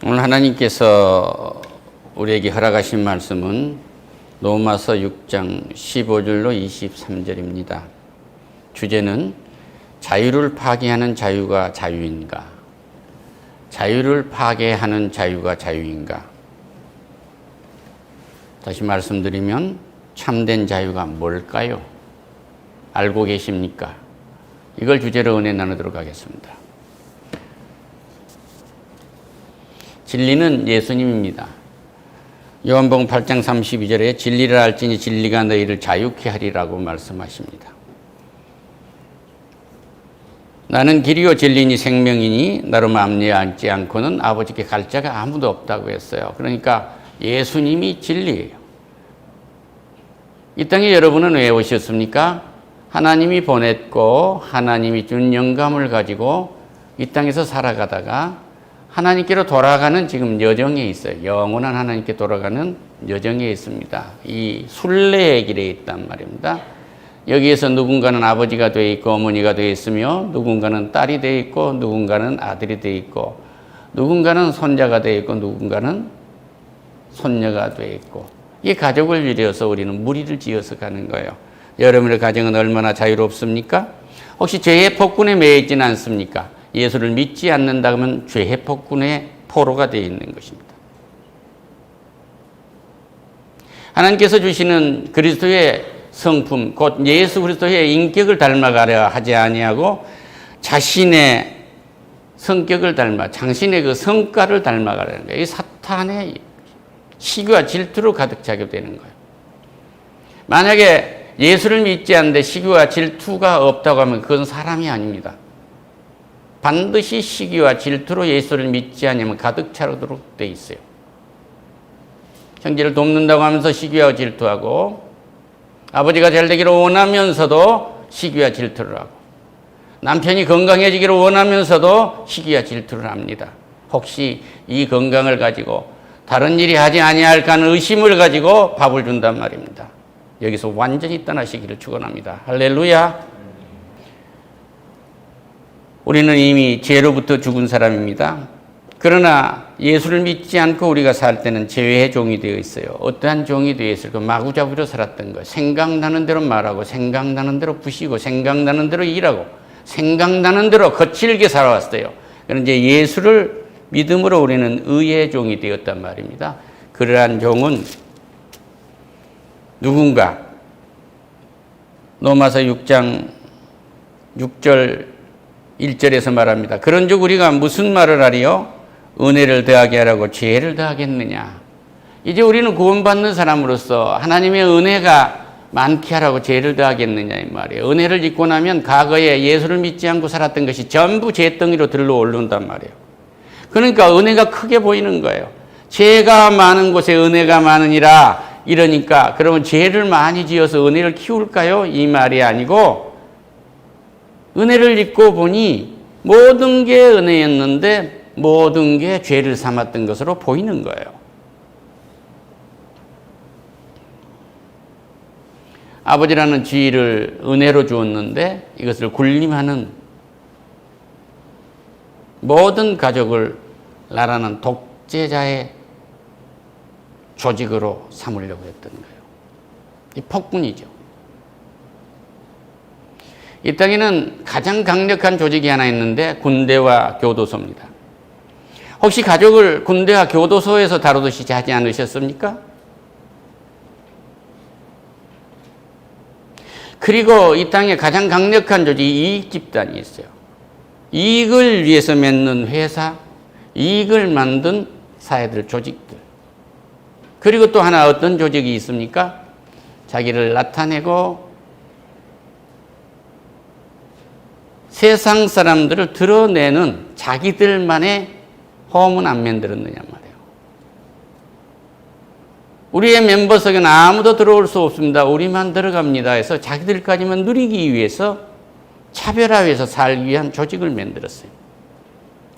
오늘 하나님께서 우리에게 허락하신 말씀은 로마서 6장 15절로 23절입니다. 주제는 자유를 파괴하는 자유가 자유인가? 자유를 파괴하는 자유가 자유인가? 다시 말씀드리면 참된 자유가 뭘까요? 알고 계십니까? 이걸 주제로 은혜 나누도록 하겠습니다. 진리는 예수님입니다. 요한복음 8장 32절에 진리를 알지니 진리가 너희를 자유케 하리라고 말씀하십니다. 나는 길이요 진리니 생명이니 나로 합리하지 않고는 아버지께 갈 자가 아무도 없다고 했어요. 그러니까 예수님이 진리예요. 이 땅에 여러분은 왜 오셨습니까? 하나님이 보냈고 하나님이 준 영감을 가지고 이 땅에서 살아가다가 하나님께로 돌아가는 지금 여정에 있어요. 영원한 하나님께 돌아가는 여정에 있습니다. 이 순례의 길에 있단 말입니다. 여기에서 누군가는 아버지가 되어 있고 어머니가 되어 있으며 누군가는 딸이 되어 있고 누군가는 아들이 되어 있고 누군가는 손자가 되어 있고 누군가는 손녀가 되어 있고 이 가족을 이루어서 우리는 무리를 지어서 가는 거예요. 여러분의 가정은 얼마나 자유롭습니까? 혹시 죄의 폭군에 매여 있지는 않습니까? 예수를 믿지 않는다면 죄의 폭군의 포로가 되어 있는 것입니다. 하나님께서 주시는 그리스도의 성품, 곧 예수 그리스도의 인격을 닮아가려 하지 아니하고 자신의 성격을 닮아, 당신의 그 성과를 닮아가려는 거예요. 이 사탄의 시기와 질투로 가득 차게 되는 거예요. 만약에 예수를 믿지 않는데 시기와 질투가 없다고 하면 그건 사람이 아닙니다. 반드시 시기와 질투로 예수를 믿지 않으면 가득 차도록 돼 있어요. 형제를 돕는다고 하면서 시기와 질투하고 아버지가 잘 되기를 원하면서도 시기와 질투를 하고 남편이 건강해지기를 원하면서도 시기와 질투를 합니다. 혹시 이 건강을 가지고 다른 일이 하지 아니할까 하는 의심을 가지고 밥을 준단 말입니다. 여기서 완전히 떠나시기를 축원합니다. 할렐루야. 우리는 이미 죄로부터 죽은 사람입니다. 그러나 예수를 믿지 않고 우리가 살 때는 죄의 종이 되어 있어요. 어떠한 종이 되어 있을까? 마구잡이로 살았던 거. 생각나는 대로 말하고 생각나는 대로 부시고 생각나는 대로 일하고 생각나는 대로 거칠게 살아왔어요. 그런데 이제 예수를 믿음으로 우리는 의의 종이 되었단 말입니다. 그러한 종은 누군가? 로마서 6장 6절 1절에서 말합니다. 그런즉 우리가 무슨 말을 하리요? 은혜를 더하게 하라고 죄를 더하겠느냐? 이제 우리는 구원받는 사람으로서 하나님의 은혜가 많게 하라고 죄를 더하겠느냐 이 말이에요. 은혜를 입고 나면 과거에 예수를 믿지 않고 살았던 것이 전부 죄덩이로 들러 올른단 말이에요. 그러니까 은혜가 크게 보이는 거예요. 죄가 많은 곳에 은혜가 많으니라 이러니까 그러면 죄를 많이 지어서 은혜를 키울까요? 이 말이 아니고 은혜를 입고 보니 모든 게 은혜였는데 모든 게 죄를 삼았던 것으로 보이는 거예요. 아버지라는 지위를 은혜로 주었는데 이것을 군림하는 모든 가족을 나라는 독재자의 조직으로 삼으려고 했던 거예요. 이 폭군이죠. 이 땅에는 가장 강력한 조직이 하나 있는데 군대와 교도소입니다. 혹시 가족을 군대와 교도소에서 다루듯이 하지 않으셨습니까? 그리고 이 땅에 가장 강력한 조직이 이익집단이 있어요. 이익을 위해서 맺는 회사, 이익을 만든 사회들, 조직들. 그리고 또 하나 어떤 조직이 있습니까? 자기를 나타내고 세상 사람들을 드러내는 자기들만의 홈은 안 만들었느냐 말이에요. 우리의 멤버석에는 아무도 들어올 수 없습니다. 우리만 들어갑니다 해서 자기들까지만 누리기 위해서 차별화해서 살기 위한 조직을 만들었어요.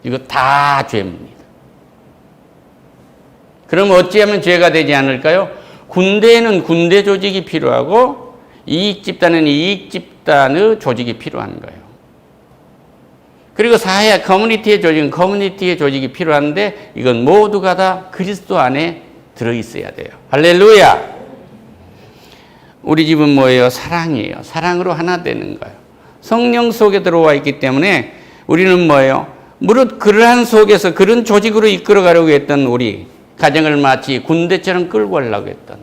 이거 다 죄입니다. 그럼 어찌하면 죄가 되지 않을까요? 군대에는 군대 조직이 필요하고 이익집단에는 이익집단의 조직이 필요한 거예요. 그리고 사회 커뮤니티의 조직은 커뮤니티의 조직이 필요한데 이건 모두가 다 그리스도 안에 들어있어야 돼요. 할렐루야. 우리 집은 뭐예요? 사랑이에요. 사랑으로 하나 되는 거예요. 성령 속에 들어와 있기 때문에 우리는 뭐예요? 무릇 그러한 속에서 그런 조직으로 이끌어가려고 했던 우리 가정을 마치 군대처럼 끌고 가려고 했던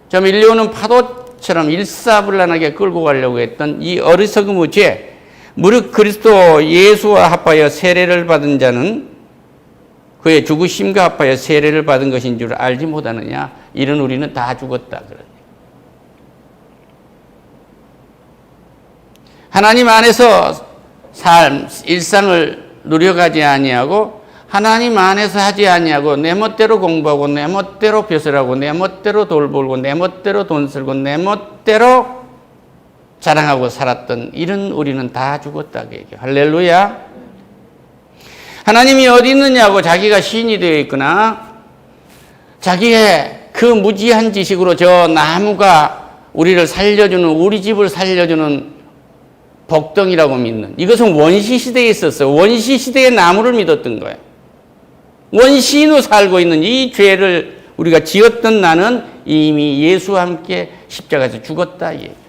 좀 밀려오는 파도처럼 일사불란하게 끌고 가려고 했던 이 어리석음의 죄, 무릇 그리스도 예수와 합하여 세례를 받은 자는 그의 죽으심과 합하여 세례를 받은 것인 줄 알지 못하느냐. 이런 우리는 다 죽었다 그러네. 하나님 안에서 삶, 일상을 누려가지 아니하고 하나님 안에서 하지 아니하고 내 멋대로 공부하고 내 멋대로 벼슬하고 내 멋대로 돌 벌고 내 멋대로 돈 쓸고 내 멋대로 자랑하고 살았던 이런 우리는 다 죽었다 그 얘기예요. 할렐루야. 하나님이 어디 있느냐고 자기가 시인이 되어 있거나 자기의 그 무지한 지식으로 저 나무가 우리를 살려주는 우리 집을 살려주는 복덩이라고 믿는 이것은 원시시대에 있었어요. 원시시대의 나무를 믿었던 거예요. 원시인으로 살고 있는 이 죄를 우리가 지었던 나는 이미 예수와 함께 십자가에서 죽었다 이 얘기예요.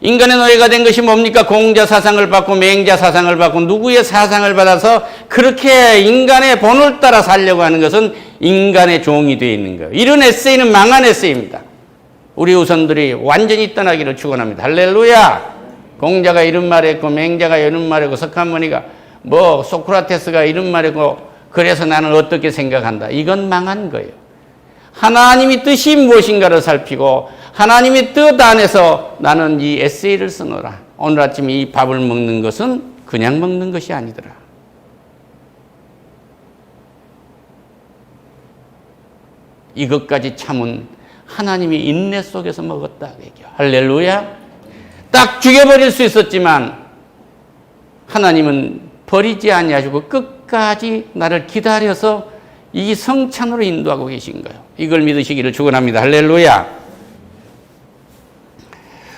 인간의 노예가 된 것이 뭡니까? 공자 사상을 받고 맹자 사상을 받고 누구의 사상을 받아서 그렇게 인간의 본을 따라 살려고 하는 것은 인간의 종이 되어 있는 거예요. 이런 에세이는 망한 에세이입니다. 우리 후손들이 완전히 떠나기를 축원합니다. 할렐루야. 공자가 이런 말했고 맹자가 이런 말했고 석한머니가 뭐 소크라테스가 이런 말했고 그래서 나는 어떻게 생각한다. 이건 망한 거예요. 하나님의 뜻이 무엇인가를 살피고 하나님의 뜻 안에서 나는 이 에세이를 쓰노라. 오늘 아침 이 밥을 먹는 것은 그냥 먹는 것이 아니더라. 이것까지 참은 하나님의 인내 속에서 먹었다. 할렐루야. 딱 죽여버릴 수 있었지만 하나님은 버리지 아니하시고 끝까지 나를 기다려서 이 성찬으로 인도하고 계신 거예요. 이걸 믿으시기를 축원합니다. 할렐루야.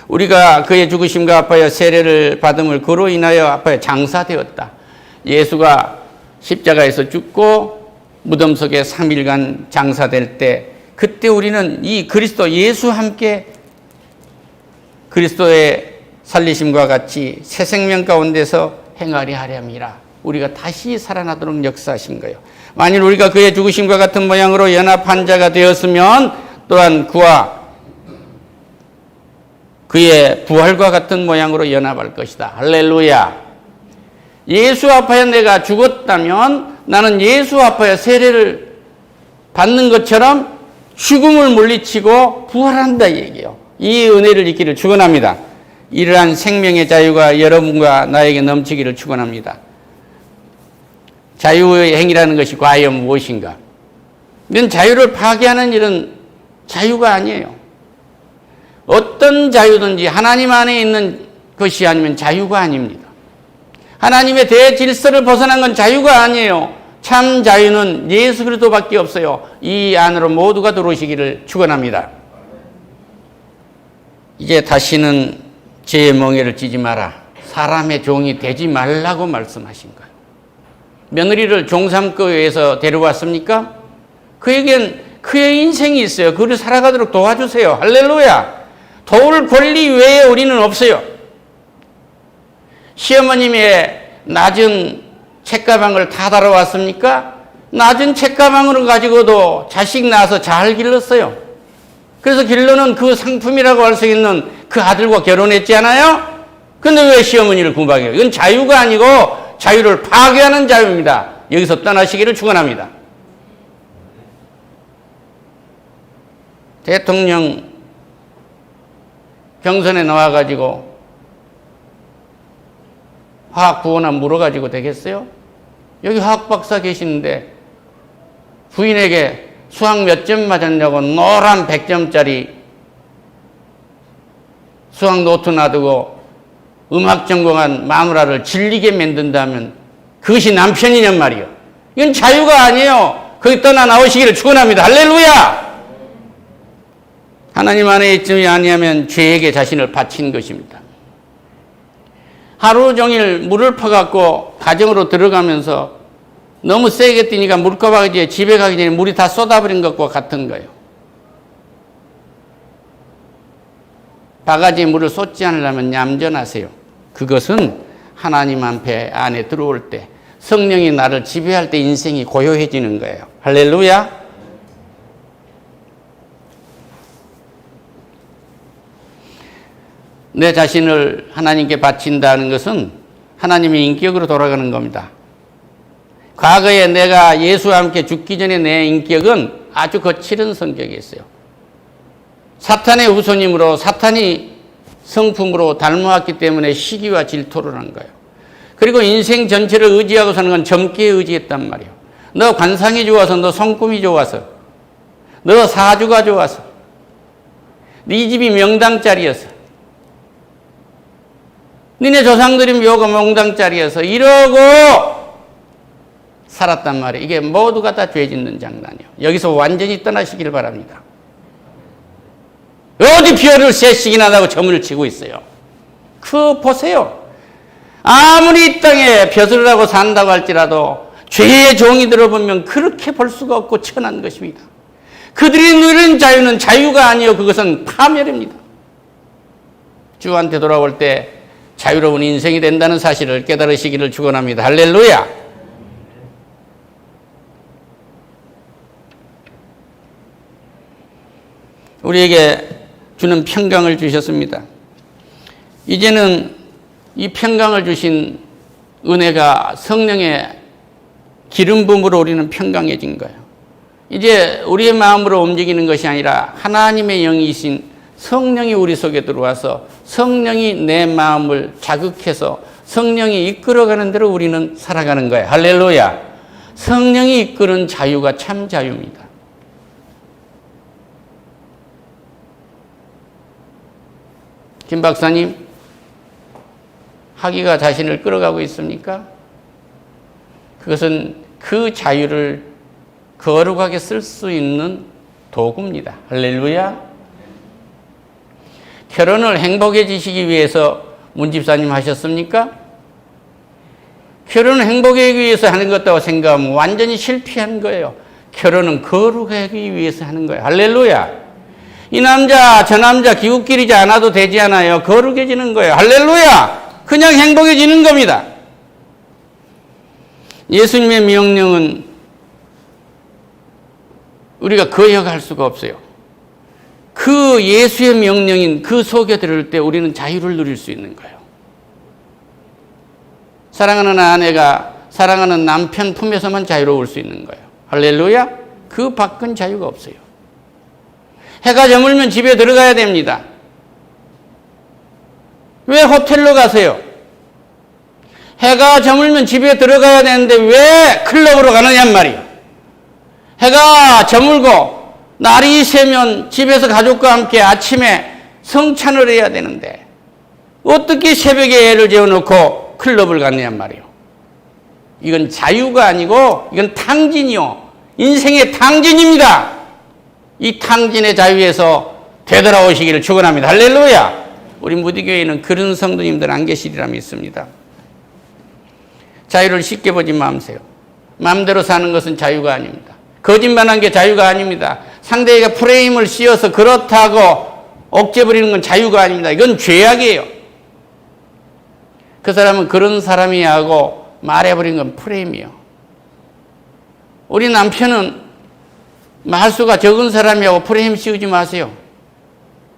우리가 그의 죽으심과 합하여 세례를 받음을 그로 인하여 합하여 장사되었다. 예수가 십자가에서 죽고 무덤 속에 3일간 장사될 때 그때 우리는 이 그리스도 예수와 함께 그리스도의 살리심과 같이 새 생명 가운데서 행하리 하렴이라. 우리가 다시 살아나도록 역사하신 거예요. 만일 우리가 그의 죽으심과 같은 모양으로 연합한 자가 되었으면 또한 그와 그의 부활과 같은 모양으로 연합할 것이다. 할렐루야. 예수 앞에 내가 죽었다면 나는 예수 앞에 세례를 받는 것처럼 죽음을 물리치고 부활한다 이 얘기예요. 이 은혜를 잊기를 축원합니다. 이러한 생명의 자유가 여러분과 나에게 넘치기를 축원합니다. 자유의 행위라는 것이 과연 무엇인가? 이건 자유를 파괴하는 일은 자유가 아니에요. 어떤 자유든지 하나님 안에 있는 것이 아니면 자유가 아닙니다. 하나님의 대질서를 벗어난 건 자유가 아니에요. 참 자유는 예수 그리스도밖에 없어요. 이 안으로 모두가 들어오시기를 축원합니다. 이제 다시는 죄의 멍에를 찌지 마라. 사람의 종이 되지 말라고 말씀하신 거예요. 며느리를 종삼거에서 데려왔습니까? 그에겐 그의 인생이 있어요. 그를 살아가도록 도와주세요. 할렐루야. 도울 권리 외에 우리는 없어요. 시어머님의 낮은 책가방을 다 달아왔습니까? 낮은 책가방으로 가지고도 자식 낳아서 잘 길렀어요. 그래서 길러는 그 상품이라고 할 수 있는 그 아들과 결혼했지 않아요? 근데 왜 시어머니를 구박해요? 이건 자유가 아니고 자유를 파괴하는 자유입니다. 여기서 떠나시기를 축원합니다. 대통령 경선에 나와가지고 화학 부호나 물어가지고 되겠어요? 여기 화학 박사 계시는데 부인에게 수학 몇 점 맞았냐고 노란 100점짜리 수학 노트 놔두고 음악 전공한 마누라를 질리게 만든다면 그것이 남편이냔 말이요. 이건 자유가 아니에요. 거기 떠나 나오시기를 축원합니다. 할렐루야. 하나님 안에 있지 아니하면 죄에게 자신을 바친 것입니다. 하루 종일 물을 퍼갖고 가정으로 들어가면서 너무 세게 뛰니까 물가바지에 집에 가기 전에 물이 다 쏟아버린 것과 같은 거예요. 바가지에 물을 쏟지 않으려면 얌전하세요. 그것은 하나님 앞에 안에 들어올 때 성령이 나를 지배할 때 인생이 고요해지는 거예요. 할렐루야. 내 자신을 하나님께 바친다는 것은 하나님의 인격으로 돌아가는 겁니다. 과거에 내가 예수와 함께 죽기 전에 내 인격은 아주 거칠은 성격이었어요. 사탄의 후손이므로 사탄이 성품으로 닮아왔기 때문에 시기와 질투를 한 거예요. 그리고 인생 전체를 의지하고 사는 건 점괘에 의지했단 말이에요. 너 관상이 좋아서, 너 손금이 좋아서, 너 사주가 좋아서, 네 집이 명당짜리여서, 니네 조상들이 묘가 명당짜리여서 이러고 살았단 말이에요. 이게 모두가 다 죄 짓는 장난이에요. 여기서 완전히 떠나시길 바랍니다. 어디 별을 셋씩이나 하고 점을 치고 있어요. 그거 보세요. 아무리 이 땅에 벼슬을 하고 산다고 할지라도 죄의 종이 들어보면 그렇게 볼 수가 없고 천한 것입니다. 그들이 누리는 자유는 자유가 아니요 그것은 파멸입니다. 주한테 돌아올 때 자유로운 인생이 된다는 사실을 깨달으시기를 축원합니다. 할렐루야. 우리에게 주는 평강을 주셨습니다. 이제는 이 평강을 주신 은혜가 성령의 기름 부음으로 우리는 평강해진 거예요. 이제 우리의 마음으로 움직이는 것이 아니라 하나님의 영이신 성령이 우리 속에 들어와서 성령이 내 마음을 자극해서 성령이 이끌어가는 대로 우리는 살아가는 거예요. 할렐루야. 성령이 이끄는 자유가 참 자유입니다. 김 박사님, 학위가 자신을 끌어가고 있습니까? 그것은 그 자유를 거룩하게 쓸 수 있는 도구입니다. 할렐루야. 결혼을 행복해지시기 위해서 문 집사님 하셨습니까? 결혼을 행복하기 위해서 하는 것다고 생각하면 완전히 실패한 거예요. 결혼은 거룩하기 위해서 하는 거예요. 할렐루야. 이 남자 저 남자 기웃기리지 않아도 되지 않아요. 거룩해지는 거예요. 할렐루야. 그냥 행복해지는 겁니다. 예수님의 명령은 우리가 거역할 수가 없어요. 그 예수의 명령인 그 속에 들을 때 우리는 자유를 누릴 수 있는 거예요. 사랑하는 아내가 사랑하는 남편 품에서만 자유로울 수 있는 거예요. 할렐루야. 그 밖은 자유가 없어요. 해가 저물면 집에 들어가야 됩니다. 왜 호텔로 가세요? 해가 저물면 집에 들어가야 되는데 왜 클럽으로 가느냔 말이에요. 해가 저물고 날이 새면 집에서 가족과 함께 아침에 성찬을 해야 되는데 어떻게 새벽에 애를 재워놓고 클럽을 갔느냔 말이에요. 이건 자유가 아니고 이건 탕진이요. 인생의 탕진입니다. 이 탕진의 자유에서 되돌아오시기를 축원합니다. 할렐루야. 우리 무디교회에는 그런 성도님들 안 계시리라 믿습니다. 자유를 쉽게 보지 마세요. 마음대로 사는 것은 자유가 아닙니다. 거짓말한 게 자유가 아닙니다. 상대에게 프레임을 씌워서 그렇다고 억제 부리는 건 자유가 아닙니다. 이건 죄악이에요. 그 사람은 그런 사람이야 하고 말해버린 건 프레임이에요. 우리 남편은 말수가 적은 사람이라고 프레임 씌우지 마세요.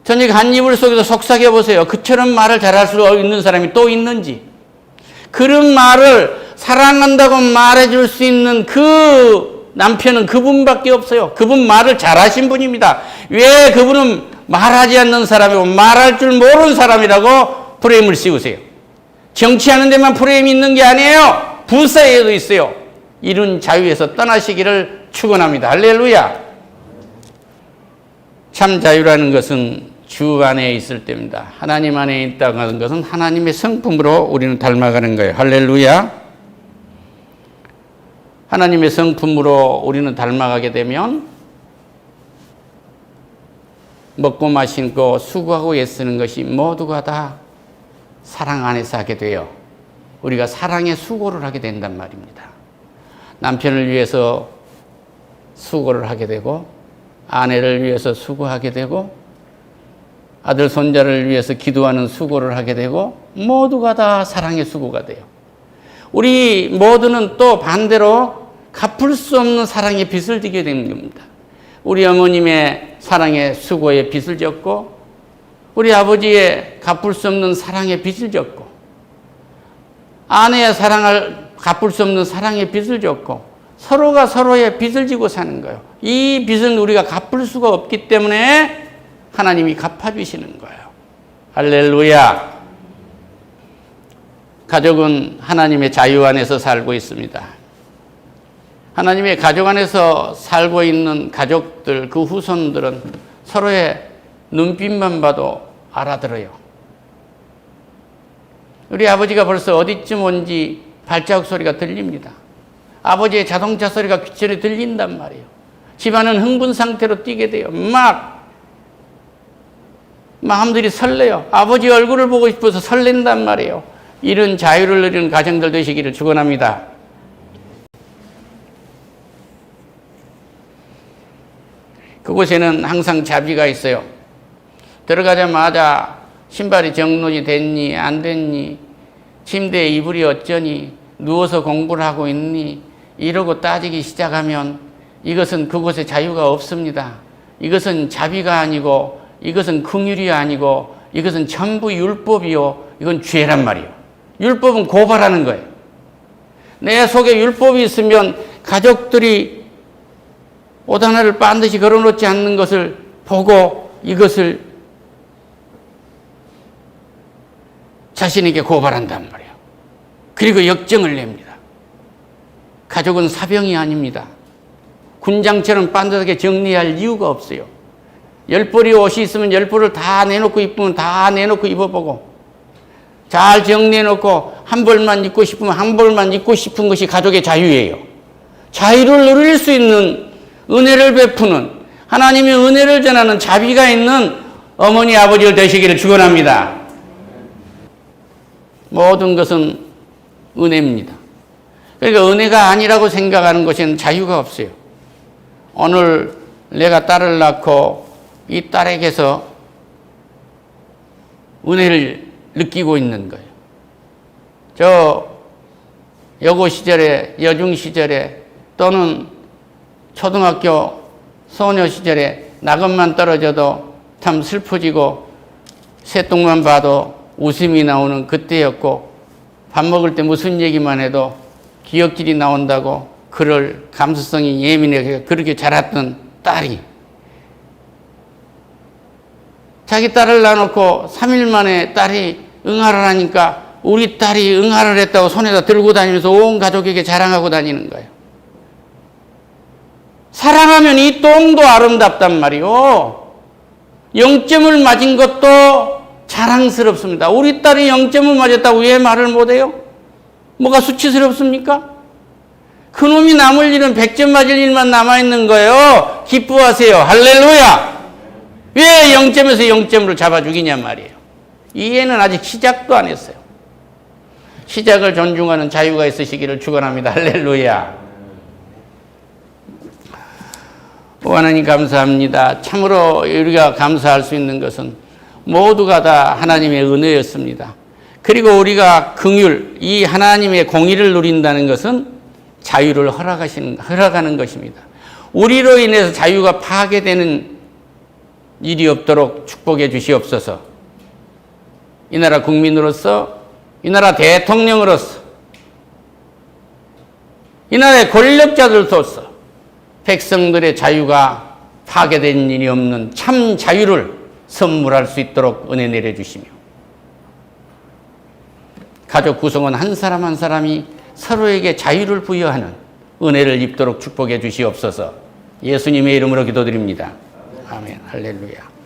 저녁 한 이불 속에서 속삭여 보세요. 그처럼 말을 잘할 수 있는 사람이 또 있는지. 그런 말을 사랑한다고 말해줄 수 있는 그 남편은 그분밖에 없어요. 그분 말을 잘하신 분입니다. 왜 그분은 말하지 않는 사람이고 말할 줄 모르는 사람이라고 프레임을 씌우세요? 정치하는 데만 프레임이 있는 게 아니에요. 부사에도 있어요. 이런 자유에서 떠나시기를 축원합니다. 할렐루야. 참 자유라는 것은 주 안에 있을 때입니다. 하나님 안에 있다는 것은 하나님의 성품으로 우리는 닮아가는 거예요. 할렐루야. 하나님의 성품으로 우리는 닮아가게 되면 먹고 마시고 수고하고 애쓰는 것이 모두가 다 사랑 안에서 하게 되어 우리가 사랑의 수고를 하게 된단 말입니다. 남편을 위해서 수고를 하게 되고 아내를 위해서 수고하게 되고 아들 손자를 위해서 기도하는 수고를 하게 되고 모두가 다 사랑의 수고가 돼요. 우리 모두는 또 반대로 갚을 수 없는 사랑의 빚을 지게 되는 겁니다. 우리 어머님의 사랑의 수고의 빚을 졌고 우리 아버지의 갚을 수 없는 사랑의 빚을 졌고 아내의 사랑을 갚을 수 없는 사랑의 빚을 졌고 서로가 서로의 빚을 지고 사는 거예요. 이 빚은 우리가 갚을 수가 없기 때문에 하나님이 갚아주시는 거예요. 할렐루야. 가족은 하나님의 자유 안에서 살고 있습니다. 하나님의 가족 안에서 살고 있는 가족들, 그 후손들은 서로의 눈빛만 봐도 알아들어요. 우리 아버지가 벌써 어디쯤 온지 발자국 소리가 들립니다. 아버지의 자동차 소리가 귀천에 들린단 말이에요. 집안은 흥분 상태로 뛰게 돼요. 막 마음들이 설레요. 아버지 얼굴을 보고 싶어서 설렌단 말이에요. 이런 자유를 누리는 가정들 되시기를 축원합니다. 그곳에는 항상 자비가 있어요. 들어가자마자 신발이 정론이 됐니 안 됐니, 침대에 이불이 어쩌니, 누워서 공부를 하고 있니, 이러고 따지기 시작하면 이것은 그곳에 자유가 없습니다. 이것은 자비가 아니고 이것은 긍휼이 아니고 이것은 전부 율법이요, 이건 죄란 말이에요. 율법은 고발하는 거예요. 내 속에 율법이 있으면 가족들이 옷 하나를 반드시 걸어놓지 않는 것을 보고 이것을 자신에게 고발한단 말이에요. 그리고 역정을 냅니다. 가족은 사병이 아닙니다. 군장처럼 반듯하게 정리할 이유가 없어요. 10벌이 옷이 있으면 10벌을 다 내놓고 입으면 다 내놓고 입어보고 잘 정리해놓고 한 벌만 입고 싶으면 한 벌만 입고 싶은 것이 가족의 자유예요. 자유를 누릴 수 있는 은혜를 베푸는, 하나님의 은혜를 전하는 자비가 있는 어머니 아버지를 되시기를 축원합니다. 모든 것은 은혜입니다. 그러니까 은혜가 아니라고 생각하는 것에는 자유가 없어요. 오늘 내가 딸을 낳고 이 딸에게서 은혜를 느끼고 있는 거예요. 저 여고 시절에, 여중 시절에 또는 초등학교 소녀 시절에 낙엽만 떨어져도 참 슬퍼지고 새똥만 봐도 웃음이 나오는 그때였고, 밥 먹을 때 무슨 얘기만 해도 기억질이 나온다고 그럴 감수성이 예민하게 그렇게 자랐던 딸이 자기 딸을 낳아놓고 3일 만에 딸이 응아를 하니까 우리 딸이 응아를 했다고 손에다 들고 다니면서 온 가족에게 자랑하고 다니는 거예요. 사랑하면 이 똥도 아름답단 말이요. 0점을 맞은 것도 자랑스럽습니다. 우리 딸이 0점을 맞았다고 왜 말을 못해요? 뭐가 수치스럽습니까? 그놈이 남을 일은 100점 맞을 일만 남아있는 거예요. 기뻐하세요. 할렐루야. 왜 0점에서 0점으로 잡아 죽이냔 말이에요. 이해는 아직 시작도 안 했어요. 시작을 존중하는 자유가 있으시기를 축원합니다. 할렐루야. 하나님 감사합니다. 참으로 우리가 감사할 수 있는 것은 모두가 다 하나님의 은혜였습니다. 그리고 우리가 긍휼, 이 하나님의 공의를 누린다는 것은 자유를 허락하는 것입니다. 우리로 인해서 자유가 파괴되는 일이 없도록 축복해 주시옵소서. 이 나라 국민으로서, 이 나라 대통령으로서, 이 나라의 권력자들로서 백성들의 자유가 파괴된 일이 없는 참 자유를 선물할 수 있도록 은혜 내려주시며, 가족 구성원 한 사람 한 사람이 서로에게 자유를 부여하는 은혜를 입도록 축복해 주시옵소서. 예수님의 이름으로 기도드립니다. 아멘. 할렐루야.